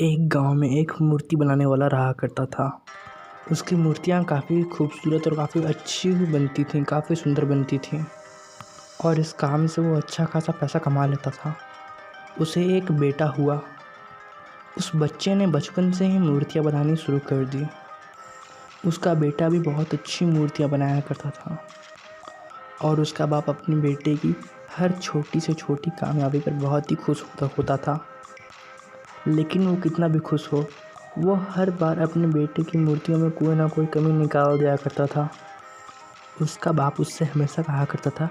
एक गांव में एक मूर्ति बनाने वाला रहा करता था। उसकी मूर्तियाँ काफ़ी खूबसूरत और काफ़ी अच्छी बनती थीं, काफ़ी सुंदर बनती थीं और इस काम से वो अच्छा खासा पैसा कमा लेता था। उसे एक बेटा हुआ। उस बच्चे ने बचपन से ही मूर्तियाँ बनानी शुरू कर दी। उसका बेटा भी बहुत अच्छी मूर्तियाँ बनाया करता था और उसका बाप अपने बेटे की हर छोटी से छोटी कामयाबी पर बहुत ही खुश होता था। लेकिन वो कितना भी खुश हो, वो हर बार अपने बेटे की मूर्तियों में कोई ना कोई कमी निकाल दिया करता था। उसका बाप उससे हमेशा कहा करता था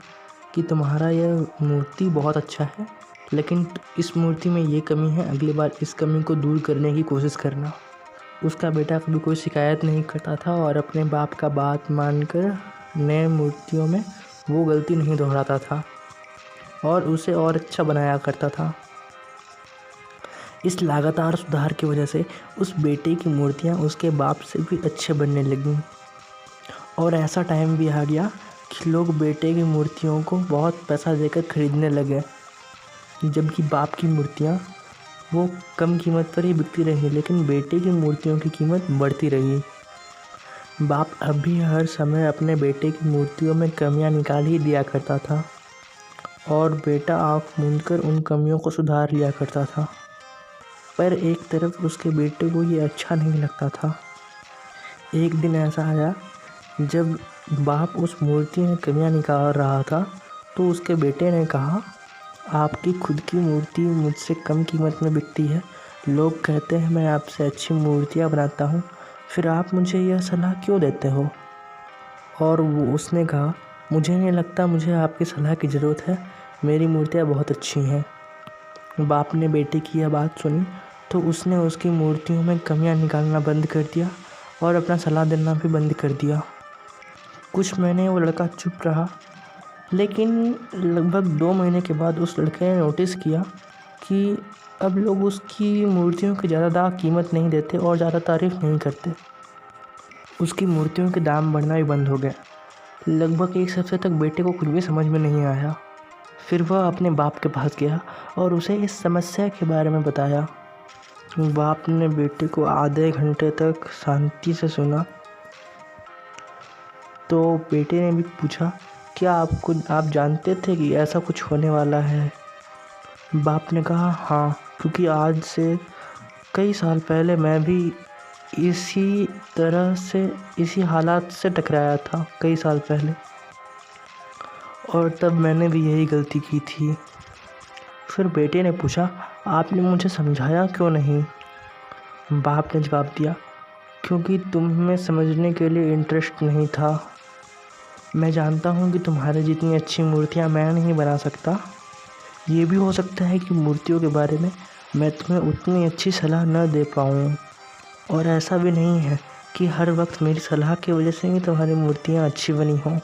कि तुम्हारा यह मूर्ति बहुत अच्छा है, लेकिन इस मूर्ति में ये कमी है, अगली बार इस कमी को दूर करने की कोशिश करना। उसका बेटा कभी कोई शिकायत नहीं करता था और अपने बाप का बात मानकर नए मूर्तियों में वो गलती नहीं दोहराता था और उसे और अच्छा बनाया करता था। इस लगातार सुधार की वजह से उस बेटे की मूर्तियाँ उसके बाप से भी अच्छे बनने लगीं और ऐसा टाइम भी आ गया कि लोग बेटे की मूर्तियों को बहुत पैसा देकर खरीदने लगे, जबकि बाप की मूर्तियाँ वो कम कीमत पर ही बिकती रही, लेकिन बेटे की मूर्तियों की कीमत बढ़ती रही। बाप अब भी हर समय अपने बेटे की मूर्तियों में कमियां निकाल ही दिया करता था और बेटा आँख मूंदकर उन कमियों को सुधार लिया करता था। पर एक तरफ उसके बेटे को ये अच्छा नहीं लगता था। एक दिन ऐसा आया जब बाप उस मूर्ति में कमियां निकाल रहा था, तो उसके बेटे ने कहा, आपकी खुद की मूर्ति मुझसे कम कीमत में बिकती है। लोग कहते हैं मैं आपसे अच्छी मूर्तियां बनाता हूँ, फिर आप मुझे यह सलाह क्यों देते हो? और उसने कहा, मुझे नहीं लगता मुझे आपकी सलाह की ज़रूरत है, मेरी मूर्तियाँ बहुत अच्छी हैं। बाप ने बेटे की यह बात सुनी तो उसने उसकी मूर्तियों में कमियां निकालना बंद कर दिया और अपना सलाह देना भी बंद कर दिया। कुछ महीने वो लड़का चुप रहा, लेकिन लगभग 2 महीने के बाद उस लड़के ने नोटिस किया कि अब लोग उसकी मूर्तियों की ज़्यादा कीमत नहीं देते और ज़्यादा तारीफ़ नहीं करते। उसकी मूर्तियों के दाम बढ़ना भी बंद हो गए। लगभग 1 हफ्ते तक बेटे को कुछ भी समझ में नहीं आया। फिर वह अपने बाप के पास गया और उसे इस समस्या के बारे में बताया। बाप ने बेटे को आधे घंटे तक शांति से सुना। तो बेटे ने भी पूछा, क्या आप जानते थे कि ऐसा कुछ होने वाला है? बाप ने कहा, हाँ, क्योंकि आज से कई साल पहले मैं भी इसी हालात से टकराया था कई साल पहले, और तब मैंने भी यही गलती की थी। फिर बेटे ने पूछा, आपने मुझे समझाया क्यों नहीं? बाप ने जवाब दिया, क्योंकि तुम्हें समझने के लिए इंटरेस्ट नहीं था। मैं जानता हूँ कि तुम्हारे जितनी अच्छी मूर्तियाँ मैं नहीं बना सकता। ये भी हो सकता है कि मूर्तियों के बारे में मैं तुम्हें उतनी अच्छी सलाह न दे पाऊँ, और ऐसा भी नहीं है कि हर वक्त मेरी सलाह की वजह से ही तुम्हारी मूर्तियाँ अच्छी बनी हों।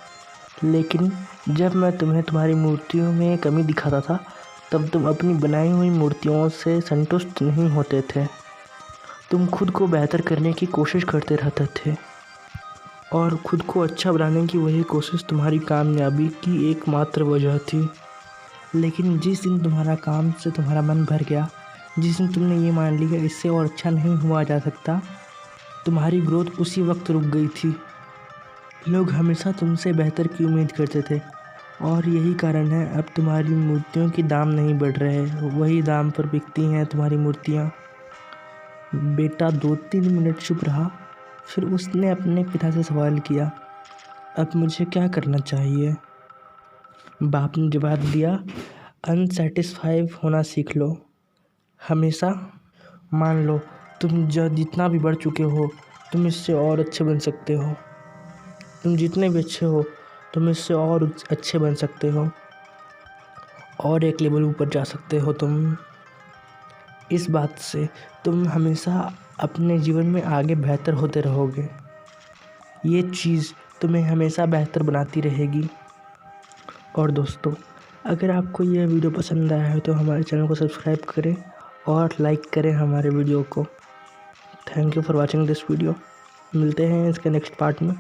लेकिन जब मैं तुम्हें तुम्हारी मूर्तियों में कमी दिखाता था, तब तुम अपनी बनाई हुई मूर्तियों से संतुष्ट नहीं होते थे। तुम खुद को बेहतर करने की कोशिश करते रहते थे और खुद को अच्छा बनाने की वही कोशिश तुम्हारी कामयाबी की एकमात्र वजह थी। लेकिन जिस दिन तुम्हारा काम से तुम्हारा मन भर गया, जिस दिन तुमने ये मान लिया इससे और अच्छा नहीं हुआ जा सकता, तुम्हारी ग्रोथ उसी वक्त रुक गई थी। लोग हमेशा तुमसे बेहतर की उम्मीद करते थे और यही कारण है अब तुम्हारी मूर्तियों के दाम नहीं बढ़ रहे, वही दाम पर बिकती हैं तुम्हारी मूर्तियाँ। बेटा 2-3 मिनट चुप रहा, फिर उसने अपने पिता से सवाल किया, अब मुझे क्या करना चाहिए? बाप ने जवाब दिया, अनसेटिस्फाइड होना सीख लो। हमेशा मान लो तुम जितना भी बढ़ चुके हो, तुम इससे और अच्छे बन सकते हो। तुम जितने भी अच्छे हो, तुम इससे और अच्छे बन सकते हो और एक लेवल ऊपर जा सकते हो। तुम इस बात से तुम हमेशा अपने जीवन में आगे बेहतर होते रहोगे। ये चीज़ तुम्हें हमेशा बेहतर बनाती रहेगी। और दोस्तों, अगर आपको यह वीडियो पसंद आया है तो हमारे चैनल को सब्सक्राइब करें और लाइक करें हमारे वीडियो को। Thank you for watching this video. मिलते हैं इसके नेक्स्ट पार्ट में।